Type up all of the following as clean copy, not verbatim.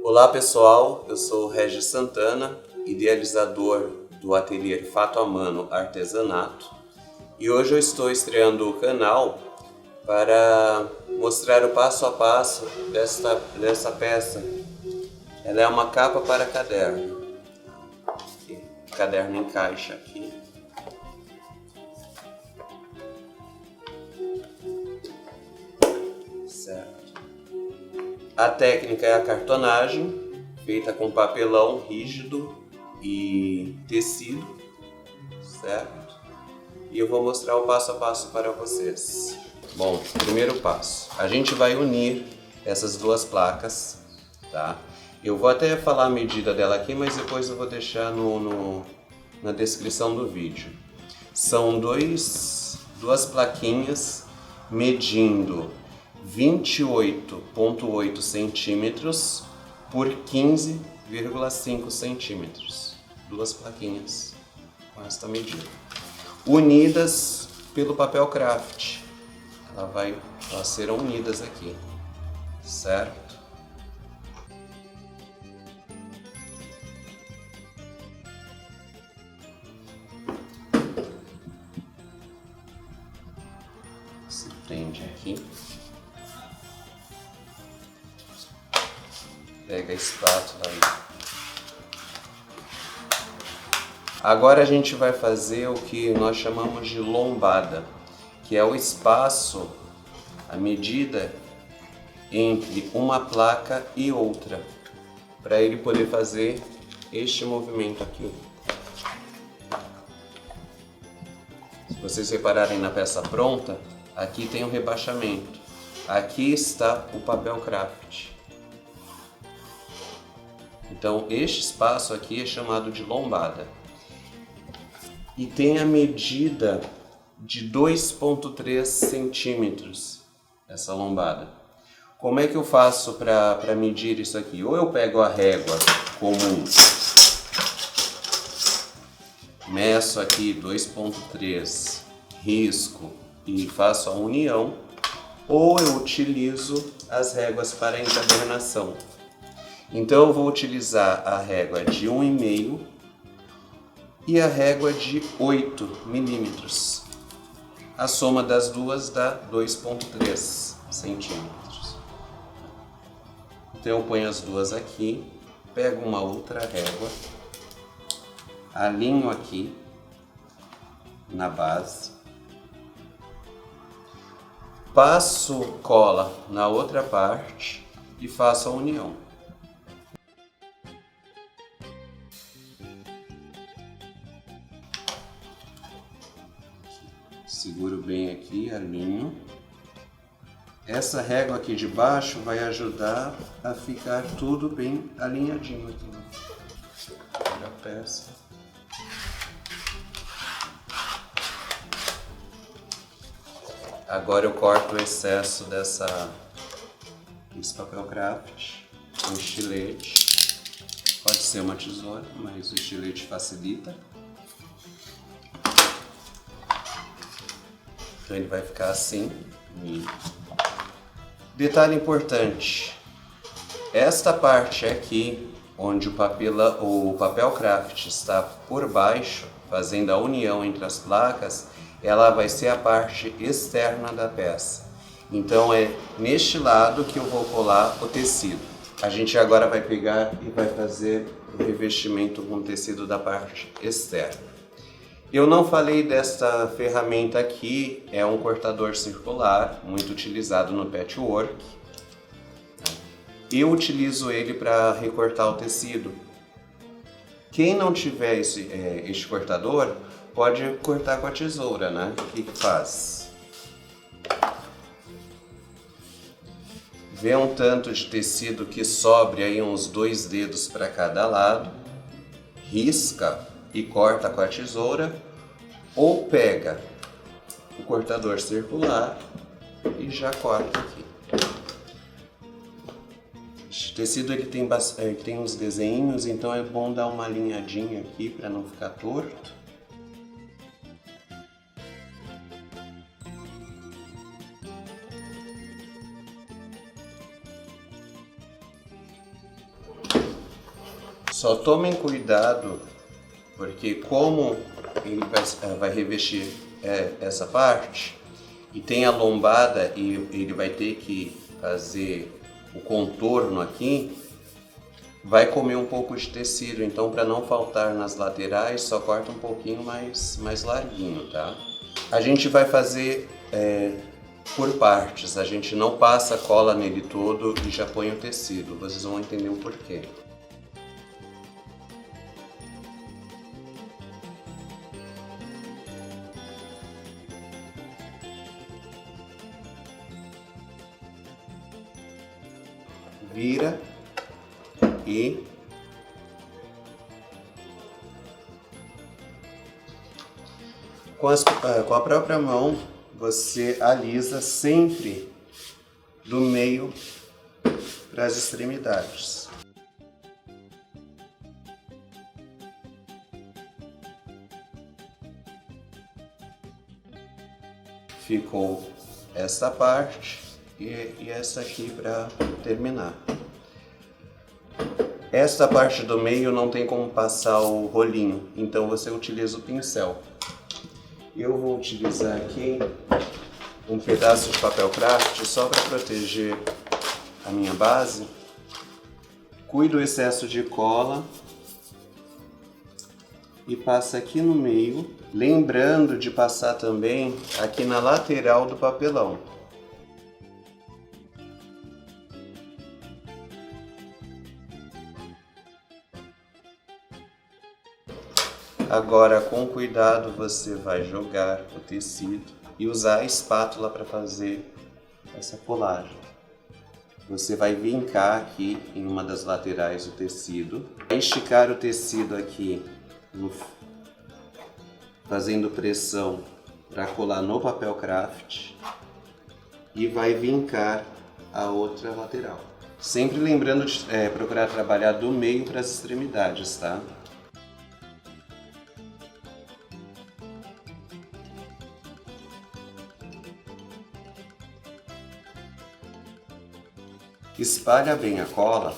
Olá pessoal, eu sou o Regis Santana, idealizador do ateliê Fato a Mano Artesanato, e hoje eu estou estreando o canal para mostrar o passo a passo dessa peça. Ela é uma capa para caderno. O caderno encaixa aqui. Certo. A técnica é a cartonagem, feita com papelão rígido e tecido, certo? E eu vou mostrar o passo a passo para vocês. Bom, primeiro passo, a gente vai unir essas duas placas, tá? Eu vou até falar a medida dela aqui, mas depois eu vou deixar na descrição do vídeo. São duas plaquinhas medindo 28,8 centímetros por 15,5 centímetros. Duas plaquinhas com esta medida, unidas pelo papel craft. Elas serão unidas aqui, certo? Se prende aqui. Pega a espátula aí. Agora a gente vai fazer o que nós chamamos de lombada, que é o espaço, a medida entre uma placa e outra, para ele poder fazer este movimento aqui. Se vocês repararem na peça pronta, aqui tem um rebaixamento, aqui está o papel craft. Então este espaço aqui é chamado de lombada. E tem a medida de 2,3 centímetros essa lombada. Como é que eu faço para medir isso aqui? Ou eu pego a régua comum, meço aqui 2,3, risco e faço a união, ou eu utilizo as réguas para encadernação. Então eu vou utilizar a régua de 1,5 e a régua de 8 milímetros. A soma das duas dá 2,3 centímetros. Então eu ponho as duas aqui, pego uma outra régua, alinho aqui na base, passo cola na outra parte e faço a união. Seguro bem aqui, alinho. Essa régua aqui de baixo vai ajudar a ficar tudo bem alinhadinho aqui na peça. Agora eu corto o excesso desse papel craft com estilete. Pode ser uma tesoura, mas o estilete facilita. Então ele vai ficar assim. E detalhe importante, esta parte aqui, onde o papel craft está por baixo, fazendo a união entre as placas, ela vai ser a parte externa da peça. Então é neste lado que eu vou colar o tecido. A gente agora vai pegar e vai fazer o revestimento com o tecido da parte externa. Eu não falei desta ferramenta aqui, é um cortador circular, muito utilizado no patchwork. Eu utilizo ele para recortar o tecido. Quem não tiver este cortador, pode cortar com a tesoura, né? O que faz? Vê um tanto de tecido que sobre aí uns 2 dedos para cada lado, risca e corta com a tesoura, ou pega o cortador circular e já corta aqui. Este tecido ele tem uns desenhos, então é bom dar uma alinhadinha aqui para não ficar torto. Só tomem cuidado, porque como ele vai revestir essa parte, e tem a lombada e ele vai ter que fazer o contorno aqui, vai comer um pouco de tecido, então para não faltar nas laterais, só corta um pouquinho mais larguinho, tá? A gente vai fazer por partes, a gente não passa cola nele todo e já põe o tecido, vocês vão entender o porquê. Vira e com a própria mão você alisa sempre do meio para as extremidades. Ficou essa parte e essa aqui para terminar. Esta parte do meio não tem como passar o rolinho, então você utiliza o pincel. Eu vou utilizar aqui um pedaço de papel craft só para proteger a minha base. Cuido do excesso de cola e passa aqui no meio, lembrando de passar também aqui na lateral do papelão. Agora, com cuidado, você vai jogar o tecido e usar a espátula para fazer essa colagem. Você vai vincar aqui em uma das laterais o tecido, vai esticar o tecido aqui, fazendo pressão para colar no papel craft e vai vincar a outra lateral. Sempre lembrando de procurar trabalhar do meio para as extremidades, tá? Espalha bem a cola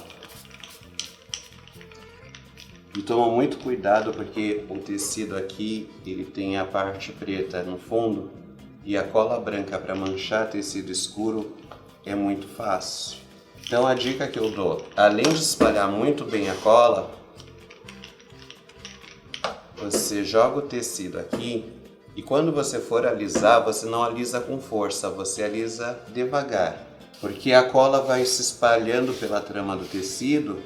e toma muito cuidado porque o tecido aqui ele tem a parte preta no fundo e a cola branca para manchar tecido escuro é muito fácil. Então a dica que eu dou, além de espalhar muito bem a cola, você joga o tecido aqui e quando você for alisar, você não alisa com força, você alisa devagar. Porque a cola vai se espalhando pela trama do tecido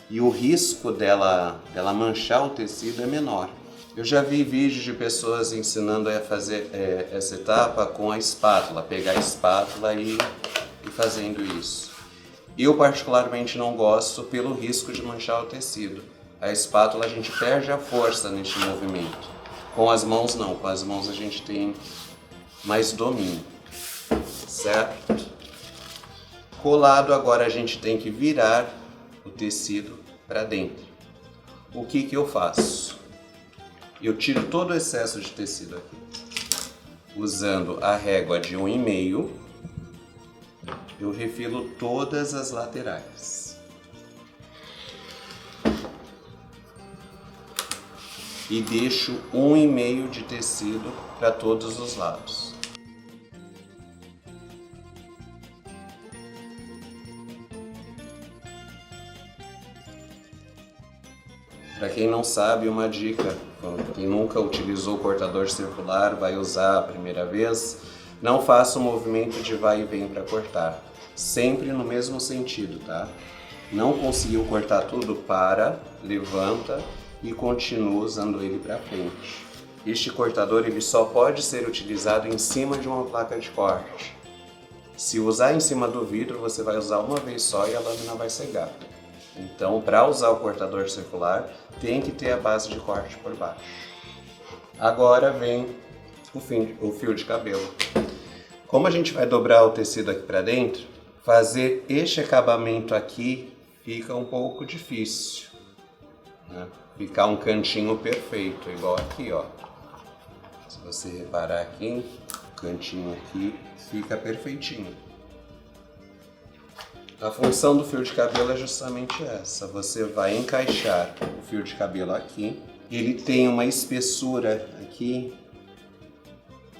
e o risco dela manchar o tecido é menor. Eu já vi vídeos de pessoas ensinando a fazer essa etapa com a espátula, pegar a espátula e fazendo isso. Eu particularmente não gosto pelo risco de manchar o tecido. A espátula a gente perde a força neste movimento. Com as mãos não, com as mãos a gente tem mais domínio, certo? Colado, agora a gente tem que virar o tecido para dentro. O que eu faço? Eu tiro todo o excesso de tecido aqui. Usando a régua de 1,5, eu refilo todas as laterais. E deixo 1,5 de tecido para todos os lados. Para quem não sabe, uma dica, quem nunca utilizou o cortador circular, vai usar a primeira vez, não faça um movimento de vai e vem para cortar, sempre no mesmo sentido, tá? Não conseguiu cortar tudo, para, levanta e continua usando ele para frente. Este cortador ele só pode ser utilizado em cima de uma placa de corte. Se usar em cima do vidro, você vai usar uma vez só e a lâmina vai cegar. Então, para usar o cortador circular, tem que ter a base de corte por baixo. Agora vem o fio de cabelo. Como a gente vai dobrar o tecido aqui para dentro, fazer este acabamento aqui fica um pouco difícil, né? Ficar um cantinho perfeito, igual aqui, ó. Se você reparar aqui, o cantinho aqui fica perfeitinho. A função do fio de cabelo é justamente essa. Você vai encaixar o fio de cabelo aqui. Ele tem uma espessura aqui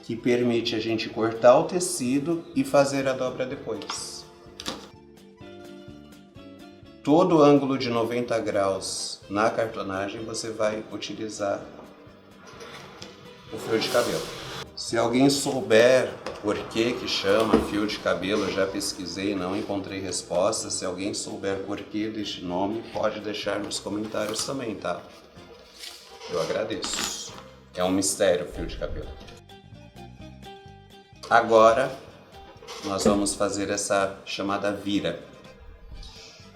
que permite a gente cortar o tecido e fazer a dobra depois. Todo ângulo de 90 graus na cartonagem você vai utilizar o fio de cabelo. Se alguém souber por que chama fio de cabelo, eu já pesquisei, não encontrei resposta. Se alguém souber por que deste nome, pode deixar nos comentários também, tá? Eu agradeço. É um mistério o fio de cabelo. Agora, nós vamos fazer essa chamada vira.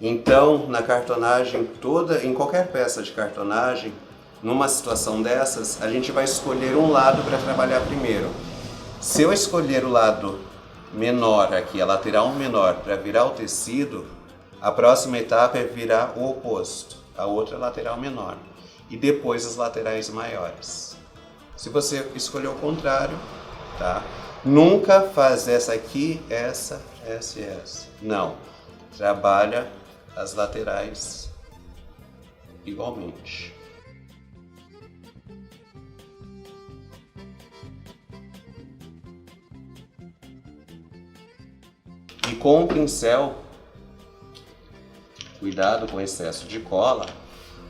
Então, na cartonagem toda, em qualquer peça de cartonagem, numa situação dessas, a gente vai escolher um lado para trabalhar primeiro. Se eu escolher o lado menor aqui, a lateral menor, para virar o tecido, a próxima etapa é virar o oposto, a outra lateral menor, e depois as laterais maiores. Se você escolher o contrário, tá? Nunca faz essa aqui, essa e essa. Não. Trabalha as laterais igualmente. E com o pincel, cuidado com o excesso de cola,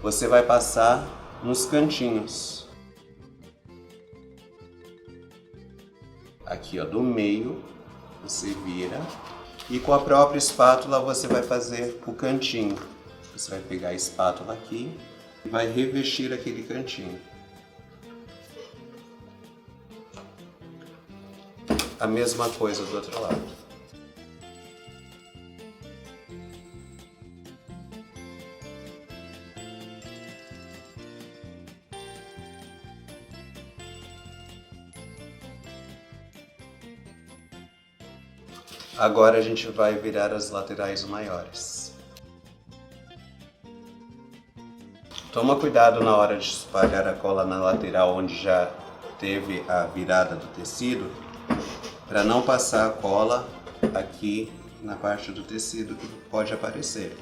você vai passar nos cantinhos. Aqui, ó, do meio, você vira. E com a própria espátula você vai fazer o cantinho. Você vai pegar a espátula aqui e vai revestir aquele cantinho. A mesma coisa do outro lado. Agora a gente vai virar as laterais maiores. Toma cuidado na hora de espalhar a cola na lateral onde já teve a virada do tecido, para não passar a cola aqui na parte do tecido que pode aparecer.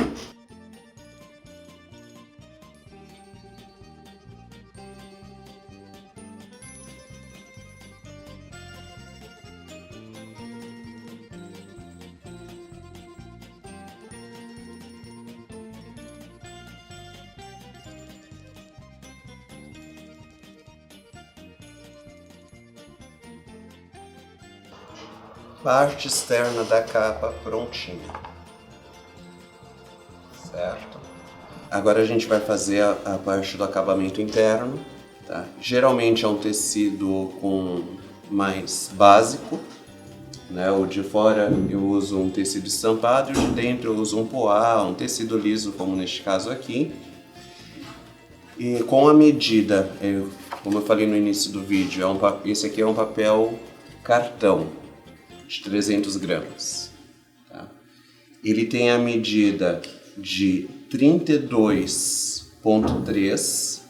Parte externa da capa prontinha, certo? Agora a gente vai fazer a parte do acabamento interno, tá? Geralmente é um tecido mais básico, né? O de fora eu uso um tecido estampado e o de dentro eu uso um poá, um tecido liso, como neste caso aqui. E com a medida, como eu falei no início do vídeo, esse aqui é um papel cartão de 300 gramas. Tá? Ele tem a medida de 32,3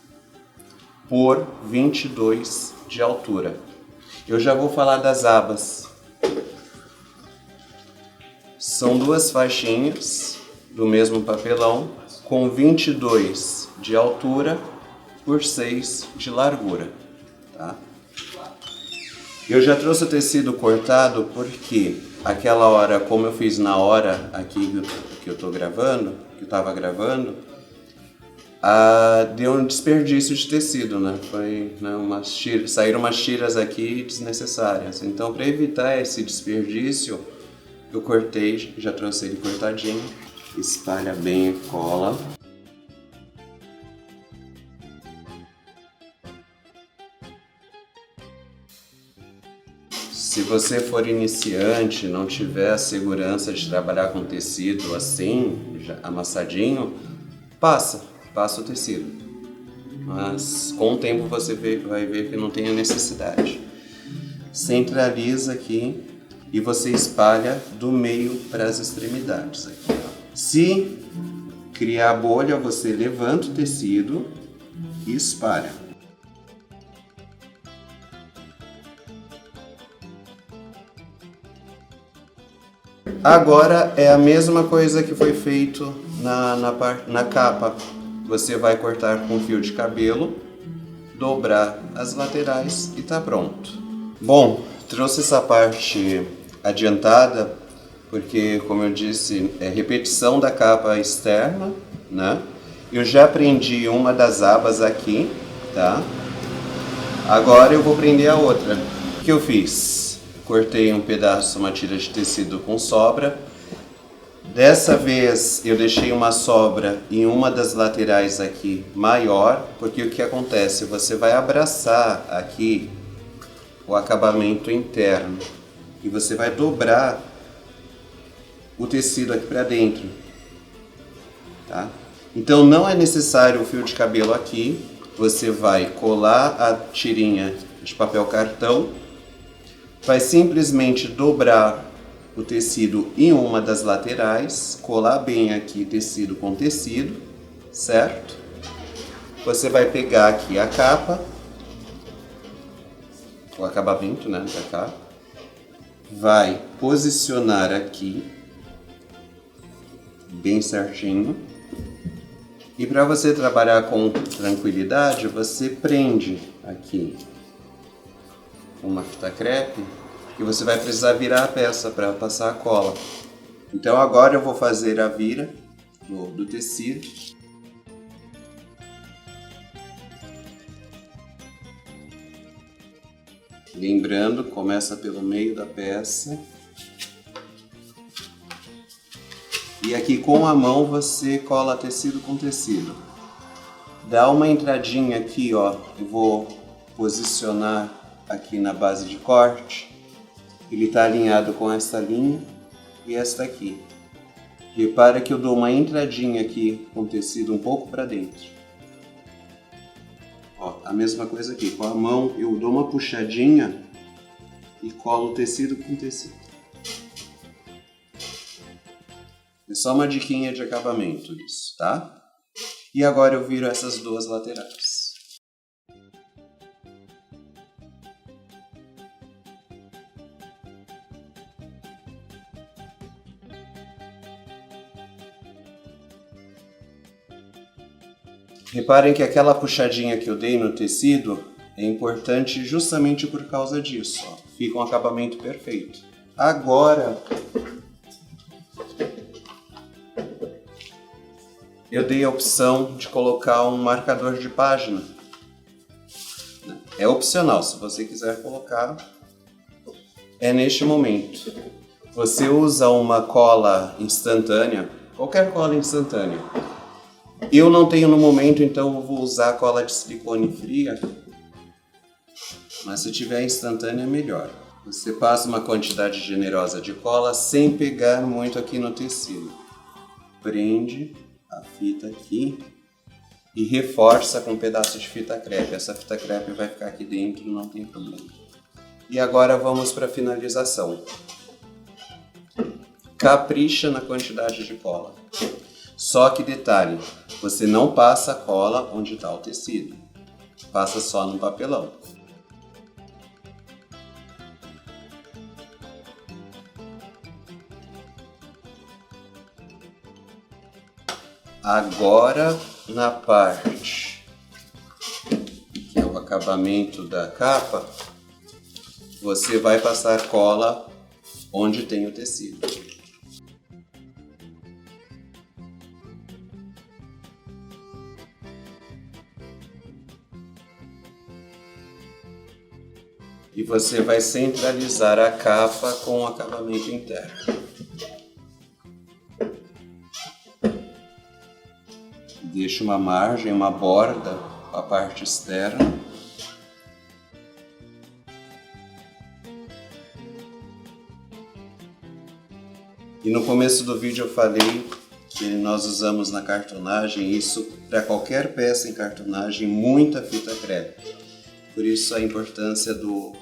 por 22 de altura. Eu já vou falar das abas. São duas faixinhas do mesmo papelão com 22 de altura por 6 de largura. Tá? Eu já trouxe o tecido cortado porque aquela hora, como eu fiz na hora aqui que eu tô gravando, que eu tava gravando, deu um desperdício de tecido, né? Foi, né, saíram umas tiras aqui desnecessárias. Então, para evitar esse desperdício, eu cortei, já trouxe ele cortadinho. Espalha bem a cola. Se você for iniciante, não tiver a segurança de trabalhar com tecido assim, já amassadinho, passa o tecido. Mas com o tempo você vai ver que não tem a necessidade. Centraliza aqui e você espalha do meio para as extremidades. Aqui. Se criar bolha, você levanta o tecido e espalha. Agora é a mesma coisa que foi feito na capa. Você vai cortar com fio de cabelo, dobrar as laterais e tá pronto. Bom, trouxe essa parte adiantada porque, como eu disse, é repetição da capa externa, né? Eu já prendi uma das abas aqui, tá? Agora eu vou prender a outra. O que eu fiz? Cortei um pedaço, uma tira de tecido com sobra. Dessa vez eu deixei uma sobra em uma das laterais aqui maior, porque o que acontece? Você vai abraçar aqui o acabamento interno e você vai dobrar o tecido aqui para dentro, tá? Então não é necessário o fio de cabelo aqui, você vai colar a tirinha de papel cartão, vai simplesmente dobrar o tecido em uma das laterais, colar bem aqui tecido com tecido, certo? Você vai pegar aqui a capa, o acabamento, né, da capa, vai posicionar aqui, bem certinho, e para você trabalhar com tranquilidade, você prende aqui uma fita crepe, que você vai precisar virar a peça para passar a cola. Então agora eu vou fazer a vira do tecido. Lembrando, começa pelo meio da peça. E aqui com a mão você cola tecido com tecido. Dá uma entradinha aqui, ó. Eu vou posicionar aqui na base de corte. Ele está alinhado com essa linha e esta aqui. Repara que eu dou uma entradinha aqui com tecido um pouco para dentro. Ó, a mesma coisa aqui. Com a mão eu dou uma puxadinha e colo o tecido com tecido. É só uma diquinha de acabamento isso, tá? E agora eu viro essas duas laterais. Reparem que aquela puxadinha que eu dei no tecido é importante justamente por causa disso. Ó. Fica um acabamento perfeito. Agora, eu dei a opção de colocar um marcador de página. É opcional, se você quiser colocar, é neste momento. Você usa uma cola instantânea, qualquer cola instantânea. Eu não tenho no momento, então eu vou usar a cola de silicone fria, mas se tiver instantânea é melhor. Você passa uma quantidade generosa de cola sem pegar muito aqui no tecido. Prende a fita aqui e reforça com um pedaço de fita crepe. Essa fita crepe vai ficar aqui dentro, não tem problema. E agora vamos para a finalização. Capricha na quantidade de cola. Só que detalhe, você não passa a cola onde está o tecido, passa só no papelão. Agora na parte que é o acabamento da capa, você vai passar cola onde tem o tecido. E você vai centralizar a capa com o acabamento interno. Deixa uma margem, uma borda com a parte externa. E no começo do vídeo eu falei que nós usamos na cartonagem isso para qualquer peça em cartonagem, muita fita crepe. Por isso a importância do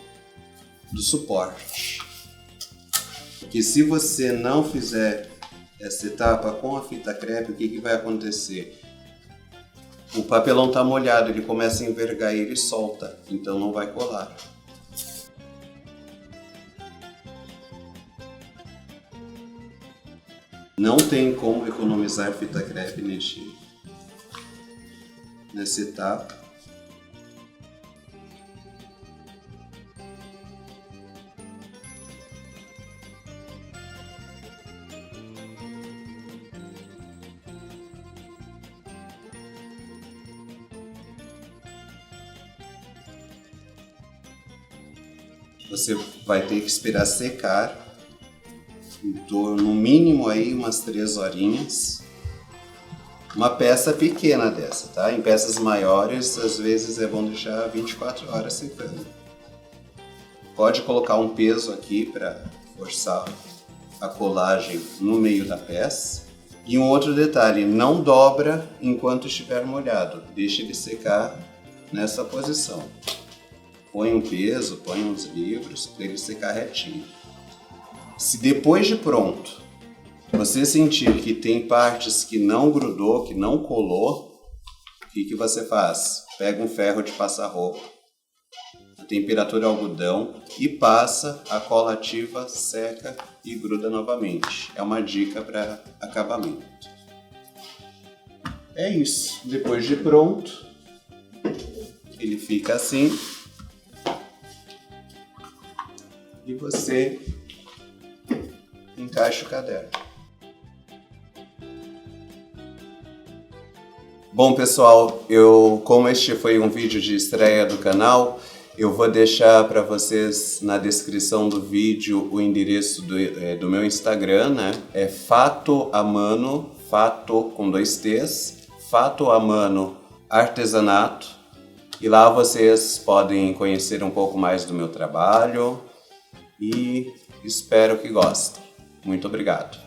suporte. Porque se você não fizer essa etapa com a fita crepe, o que vai acontecer? O papelão está molhado, ele começa a envergar e ele solta, então não vai colar. Não tem como economizar fita crepe nessa etapa. Você vai ter que esperar secar, no mínimo aí umas 3 horinhas. Uma peça pequena dessa, tá? Em peças maiores, às vezes é bom deixar 24 horas secando. Pode colocar um peso aqui para forçar a colagem no meio da peça. E um outro detalhe, não dobra enquanto estiver molhado, deixe ele secar nessa posição. Põe um peso, põe uns livros para ele secar retinho. Se depois de pronto você sentir que tem partes que não grudou, que não colou, o que você faz? Pega um ferro de passar roupa, a temperatura algodão e passa a cola ativa, seca e gruda novamente. É uma dica para acabamento. É isso. Depois de pronto, ele fica assim. E você encaixa o caderno. Bom, pessoal, como este foi um vídeo de estreia do canal, eu vou deixar para vocês na descrição do vídeo o endereço do meu Instagram, né? É Fato Amano, Fato com 2 T's, Fato Amano Artesanato. E lá vocês podem conhecer um pouco mais do meu trabalho. E espero que gostem. Muito obrigado.